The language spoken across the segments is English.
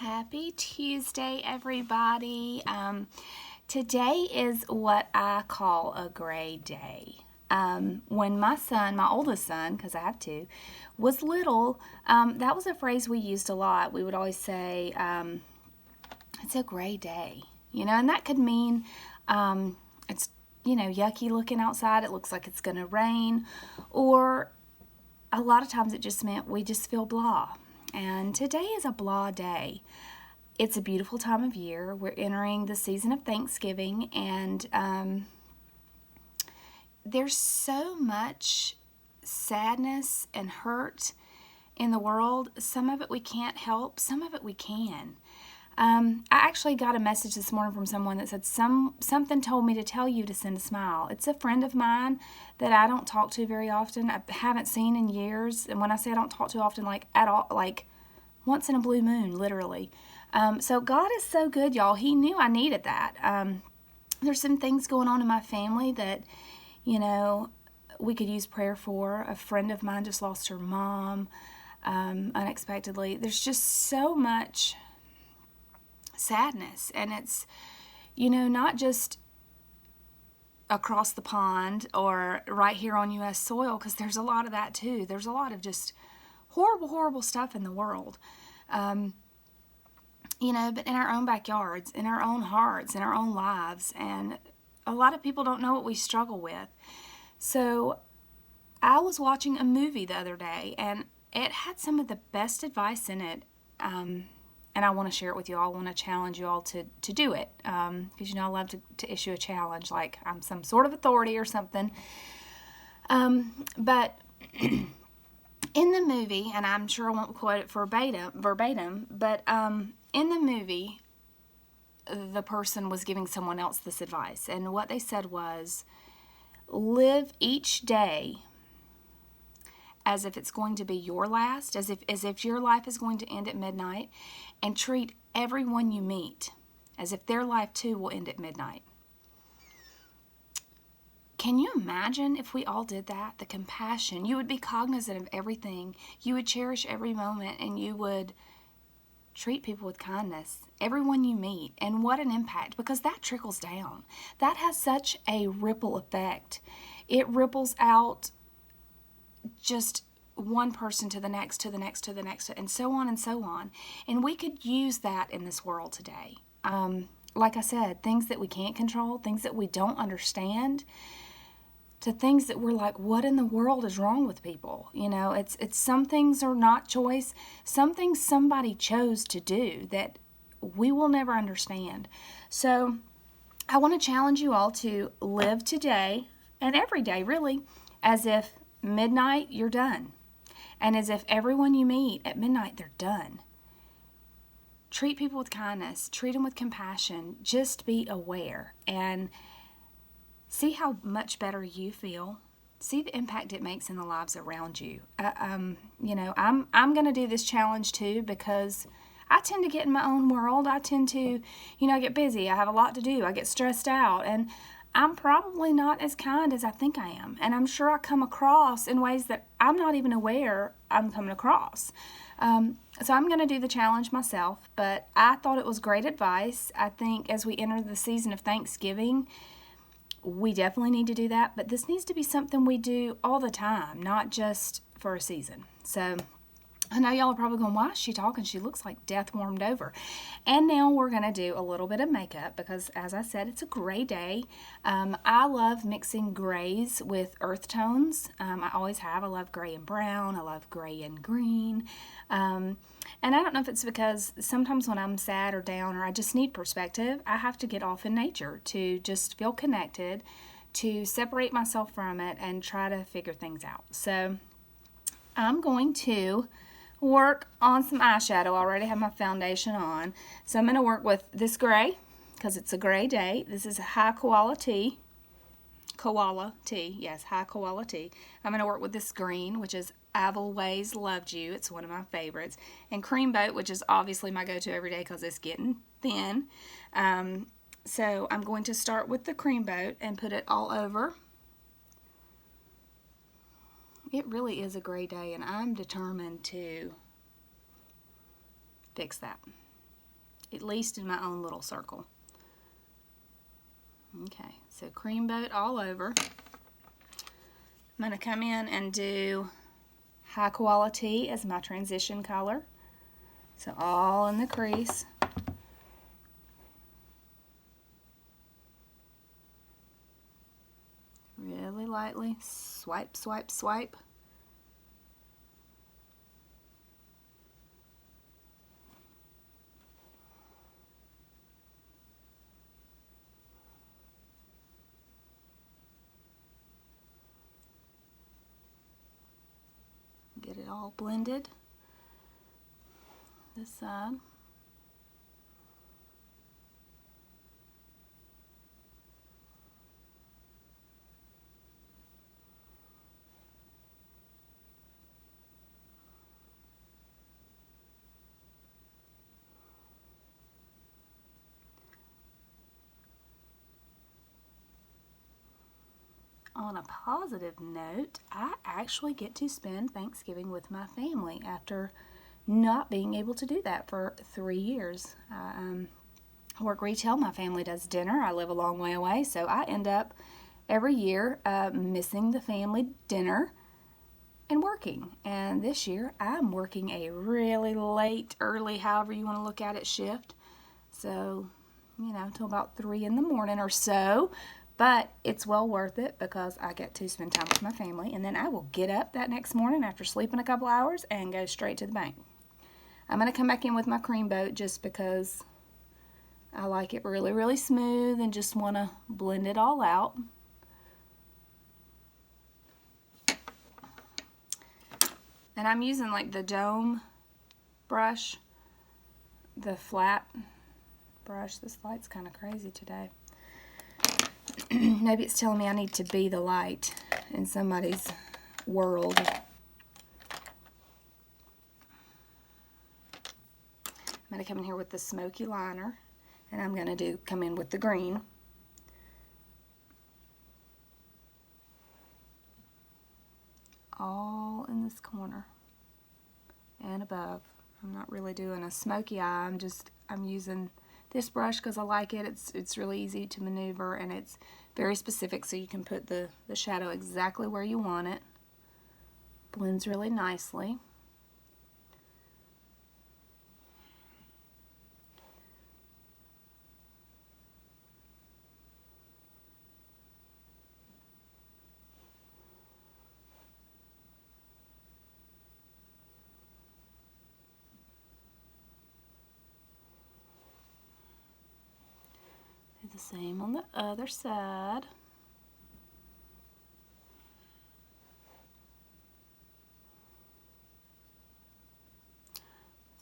Happy Tuesday, everybody. Today is what I call a gray day. When my son, my oldest son, because I have two, was little, that was a phrase we used a lot. We would always say, it's a gray day, and that could mean it's, yucky looking outside. It looks like it's going to rain. Or a lot of times it just meant we just feel blah. And today is a blah day. It's a beautiful time of year. We're entering the season of Thanksgiving, and there's so much sadness and hurt in the world. Some of it we can't help, some of it we can. I actually got a message this morning from someone that said something told me to tell you to send a smile. It's a friend of mine that I don't talk to very often. I haven't seen in years. And when I say I don't talk to often, like at all, like once in a blue moon, literally. So God is so good, y'all. He knew I needed that. There's some things going on in my family that, we could use prayer for. A friend of mine just lost her mom unexpectedly. There's just so much sadness, and it's not just across the pond or right here on U.S. soil, because there's a lot of that too. There's a lot of just horrible stuff in the world, but in our own backyards, in our own hearts, in our own lives, and a lot of people don't know what we struggle with. So I was watching a movie the other day, and it had some of the best advice in it, and I want to share it with you all. I want to challenge you all to do it, because I love to issue a challenge like I'm some sort of authority or something. But in the movie, and I'm sure I won't quote it verbatim, but in the movie, the person was giving someone else this advice, and what they said was, live each day as if it's going to be your last, as if your life is going to end at midnight, and treat everyone you meet as if their life too will end at midnight. Can you imagine if we all did that? The compassion. You would be cognizant of everything. You would cherish every moment, and you would treat people with kindness, everyone you meet. And what an impact, because that trickles down. That has such a ripple effect. It ripples out just one person to the next, to the next, to the next, and so on and so on. And we could use that in this world today. Like I said, things that we can't control, things that we don't understand, to things that we're like, what in the world is wrong with people? It's some things are not choice. Some things somebody chose to do that we will never understand. So I want to challenge you all to live today, and every day really, as if midnight you're done, and as if everyone you meet at midnight they're done. Treat people with kindness, treat them with compassion. Just be aware and see how much better you feel. See the impact it makes in the lives around you. I'm going to do this challenge too, because I tend to get in my own world. I tend to, I get busy. I have a lot to do. I get stressed out, and I'm probably not as kind as I think I am. And I'm sure I come across in ways that I'm not even aware I'm coming across. So I'm going to do the challenge myself, but I thought it was great advice. I think as we enter the season of Thanksgiving, we definitely need to do that, but this needs to be something we do all the time, not just for a season. So I know y'all are probably going, why is she talking? She looks like death warmed over. And now we're going to do a little bit of makeup because, as I said, it's a gray day. I love mixing grays with earth tones. I always have. I love gray and brown. I love gray and green. And I don't know if it's because sometimes when I'm sad or down or I just need perspective, I have to get off in nature to just feel connected, to separate myself from it and try to figure things out. So I'm going to work on some eyeshadow. I already have my foundation on. So I'm going to work with this gray because it's a gray day. This is a high quality yes, high quality. I'm going to work with this green, which is I've Always Loved You. It's one of my favorites. And Cream Boat, which is obviously my go-to every day because it's getting thin. So I'm going to start with the Cream Boat and put it all over. It really is a gray day, and I'm determined to fix that. at least in my own little circle. Okay, so cream boat all over. I'm going to come in and do High Quality as my transition color. So all in the crease. Really lightly, swipe, swipe, swipe. Get it all blended. This side. On a positive note, I actually get to spend Thanksgiving with my family after not being able to do that for 3 years. I work retail. My family does dinner. I live a long way away, so I end up every year missing the family dinner and working. And this year, I'm working a really late, early, however you want to look at it, shift. So, you know, until about 3 in the morning or so. But it's well worth it because I get to spend time with my family, and then I will get up that next morning after sleeping a couple hours and go straight to the bank. I'm going to come back in with my cream boat just because I like it really, really smooth and just want to blend it all out. And I'm using like the dome brush, the flat brush. This light's kind of crazy today. Maybe it's telling me I need to be the light in somebody's world. I'm going to come in here with the smoky liner, and I'm going to come in with the green. All in this corner and above. I'm not really doing a smoky eye. I'm using this brush because I like it. It's really easy to maneuver, and it's very specific, so you can put the shadow exactly where you want it. Blends really nicely. Do the same on the other side.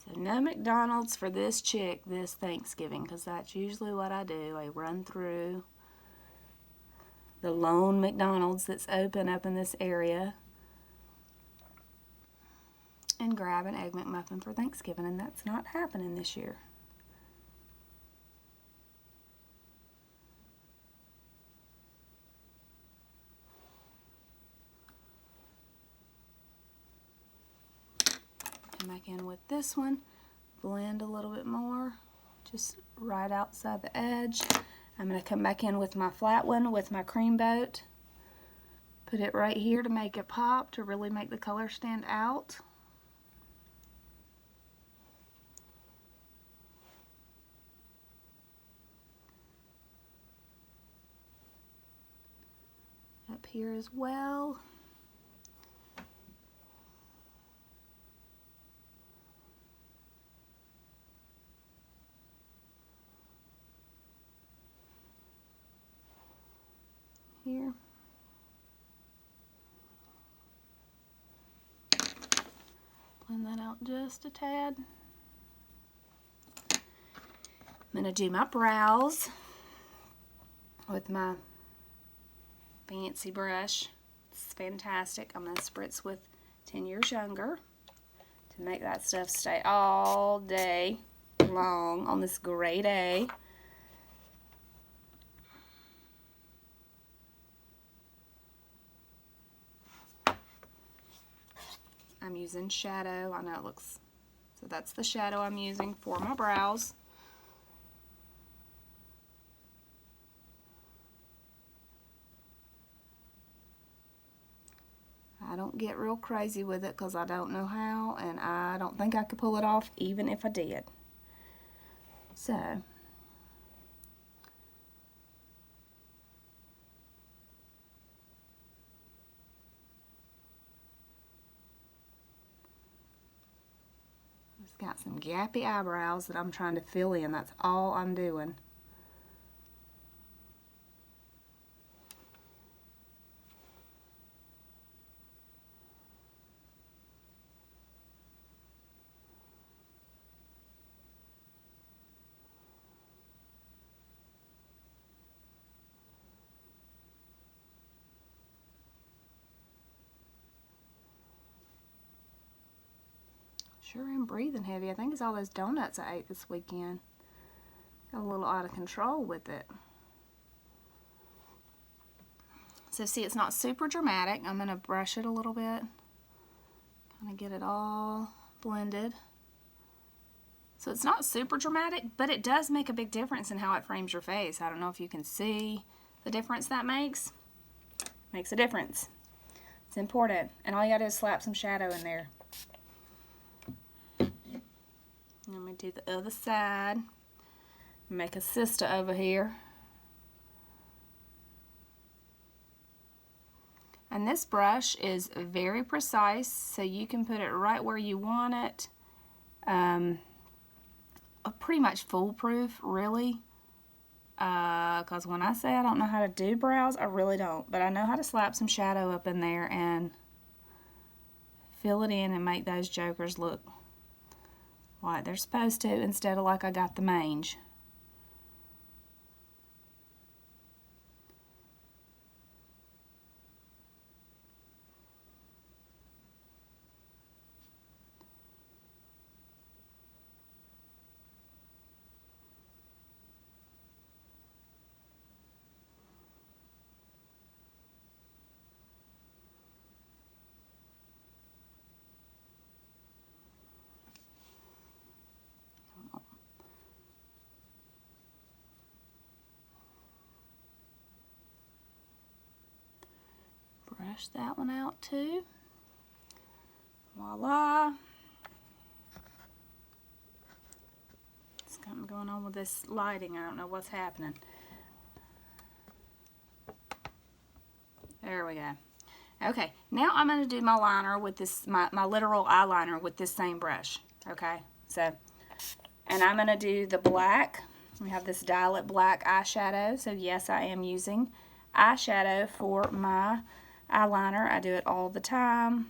So no McDonald's for this chick this Thanksgiving, because that's usually what I do. I run through the lone McDonald's that's open up in this area and grab an Egg McMuffin for Thanksgiving, and that's not happening this year. Come back in with this one, blend a little bit more, just right outside the edge. I'm going to come back in with my flat one with my cream boat. Put it right here to make it pop, to really make the color stand out. Up here as well. Here. Blend that out just a tad. I'm going to do my brows with my fancy brush. It's fantastic. I'm going to spritz with 10 Years Younger to make that stuff stay all day long on this gray day. I'm using shadow. I know it looks, so that's the shadow I'm using for my brows. I don't get real crazy with it because I don't know how, and I don't think I could pull it off even if I did. So, just got some gappy eyebrows that I'm trying to fill in. That's all I'm doing. Sure am breathing heavy. I think it's all those donuts I ate this weekend. Got a little out of control with it. So see, it's not super dramatic. I'm going to brush it a little bit. Kind of get it all blended. So it's not super dramatic, but it does make a big difference in how it frames your face. I don't know if you can see the difference that makes. Makes a difference. It's important. And all you gotta do is slap some shadow in there. Let me do the other side. Make a sister over here. And this brush is very precise, so you can put it right where you want it. Pretty much foolproof, really. Because when I say I don't know how to do brows, I really don't. But I know how to slap some shadow up in there and fill it in and make those jokers look like they're supposed to instead of like I got the mange. Brush that one out too. Voila. Something going on with this lighting. I don't know what's happening. There we go. Okay, now I'm going to do my liner with this, my literal eyeliner with this same brush. Okay, so, and I'm going to do the black. We have this Dial It Black eyeshadow. So yes, I am using eyeshadow for my eyeliner. I do it all the time.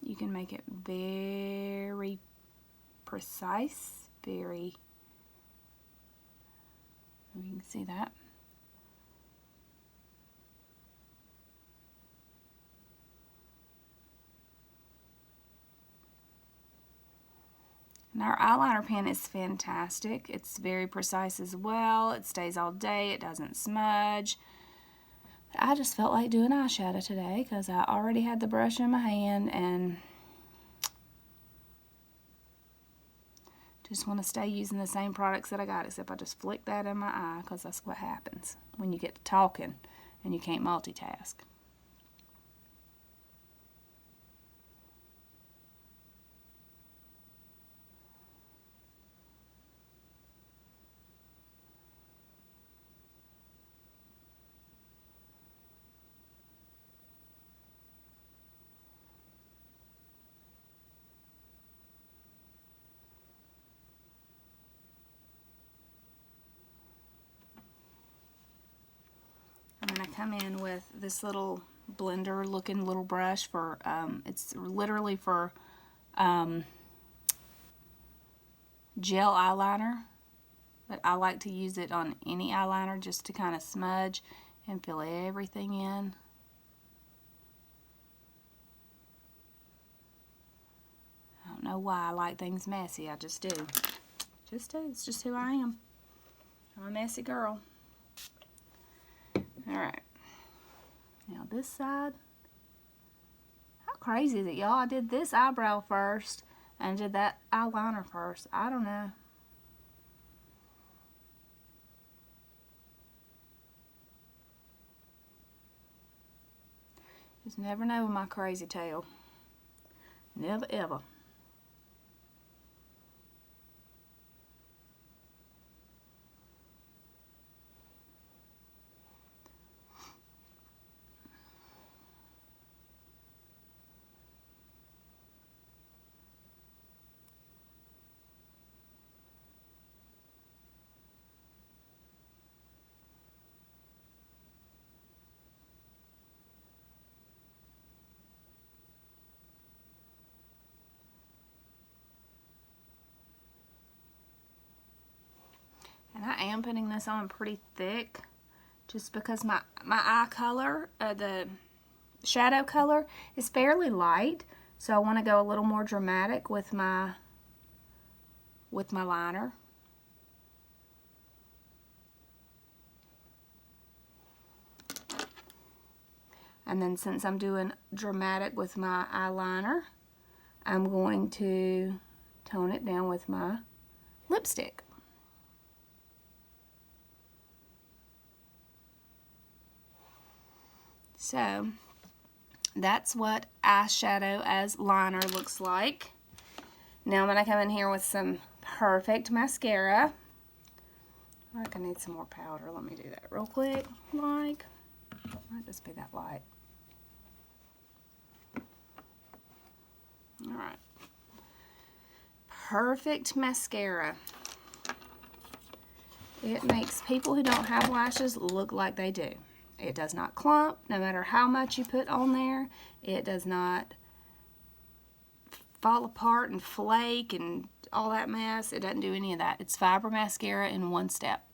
You can make it very precise, very, you can see that. And our eyeliner pen is fantastic. It's very precise as well. It stays all day. It doesn't smudge. I just felt like doing eyeshadow today because I already had the brush in my hand and just want to stay using the same products that I got, except I just flick that in my eye because that's what happens when you get to talking and you can't multitask. I'm going to come in with this little blender looking little brush for, it's literally for gel eyeliner, but I like to use it on any eyeliner just to kind of smudge and fill everything in. I don't know why I like things messy, I just do. Just do, it's just who I am. I'm a messy girl. Alright, now this side, how crazy is it, y'all? I did this eyebrow first and did that eyeliner first. I don't know. Just never know with my crazy tail. Never ever. And I am putting this on pretty thick just because my eye color, the shadow color, is fairly light. So I want to go a little more dramatic with my liner. And then since I'm doing dramatic with my eyeliner, I'm going to tone it down with my lipstick. So that's what eyeshadow as liner looks like. Now I'm going to come in here with some Perfect mascara. I think I need some more powder. Let me do that real quick. Might just be that light. Alright. Perfect mascara. It makes people who don't have lashes look like they do. It does not clump, no matter how much you put on there. It does not fall apart and flake and all that mess. It doesn't do any of that. It's fiber mascara in one step.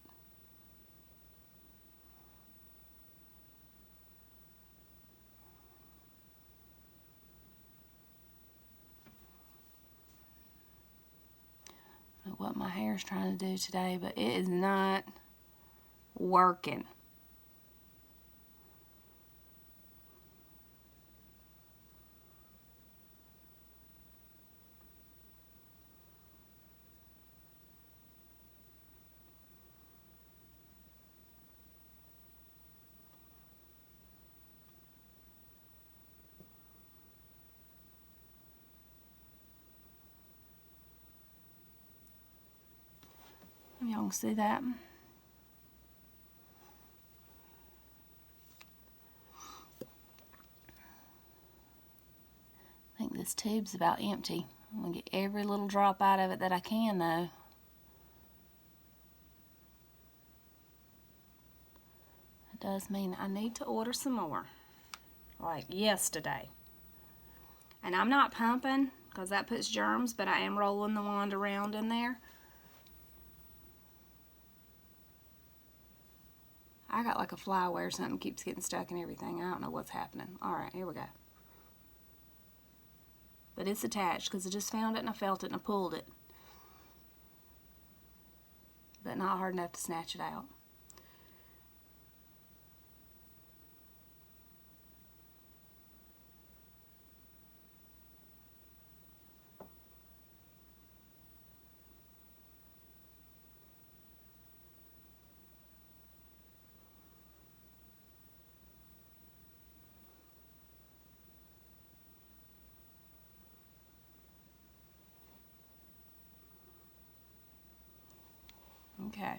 I don't know what my hair is trying to do today, but it is not working. Y'all can see that. I think this tube's about empty. I'm going to get every little drop out of it that I can, though. It does mean I need to order some more, like yesterday. And I'm not pumping, because that puts germs, but I am rolling the wand around in there. I got like a fly or something keeps getting stuck in everything. I don't know what's happening. Alright, here we go. But it's attached because I just found it and I felt it and I pulled it. But not hard enough to snatch it out. Okay.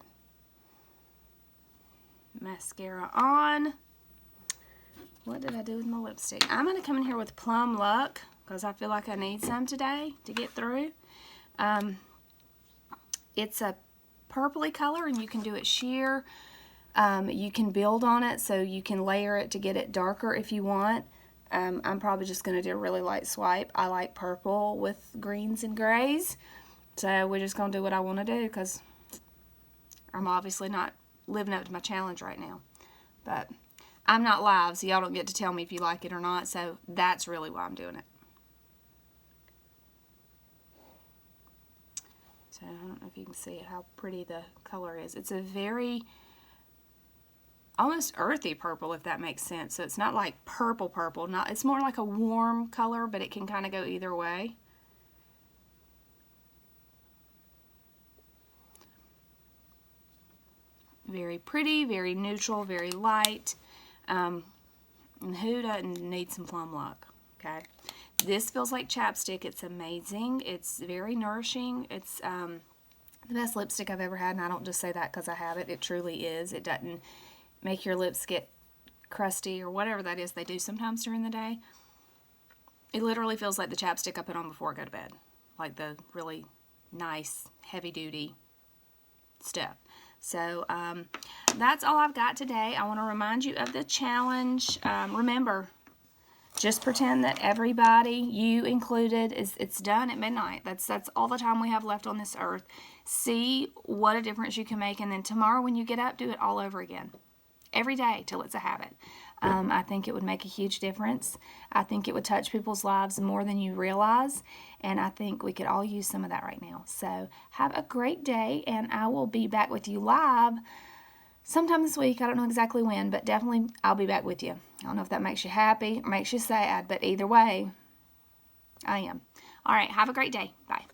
Mascara on. What did I do with my lipstick? I'm going to come in here with Plum Luck because I feel like I need some today to get through. It's a purpley color and you can do it sheer. You can build on it so you can layer it to get it darker if you want. I'm probably just going to do a really light swipe. I like purple with greens and grays. So we're just going to do what I want to do because I'm obviously not living up to my challenge right now. But I'm not live, so y'all don't get to tell me if you like it or not. So that's really why I'm doing it. So I don't know if you can see it, how pretty the color is. It's a very almost earthy purple, if that makes sense. So it's not like purple purple. It's more like a warm color, but it can kind of go either way. Very pretty, very neutral, very light. And who doesn't need some plum luck? Okay. This feels like chapstick. It's amazing. It's very nourishing. It's the best lipstick I've ever had, and I don't just say that because I have it. It truly is. It doesn't make your lips get crusty or whatever that is they do sometimes during the day. It literally feels like the chapstick I put on before I go to bed. Like the really nice, heavy-duty stuff. So that's all I've got today. I want to remind you of the challenge. Remember, just pretend that everybody, you included, it's done at midnight. That's all the time we have left on this earth. See what a difference you can make, and then tomorrow when you get up, do it all over again. Every day till it's a habit. I think it would make a huge difference. I think it would touch people's lives more than you realize, and I think we could all use some of that right now. So have a great day, and I will be back with you live sometime this week. I don't know exactly when, but definitely I'll be back with you. I don't know if that makes you happy or makes you sad, but either way, I am. All right, have a great day. Bye.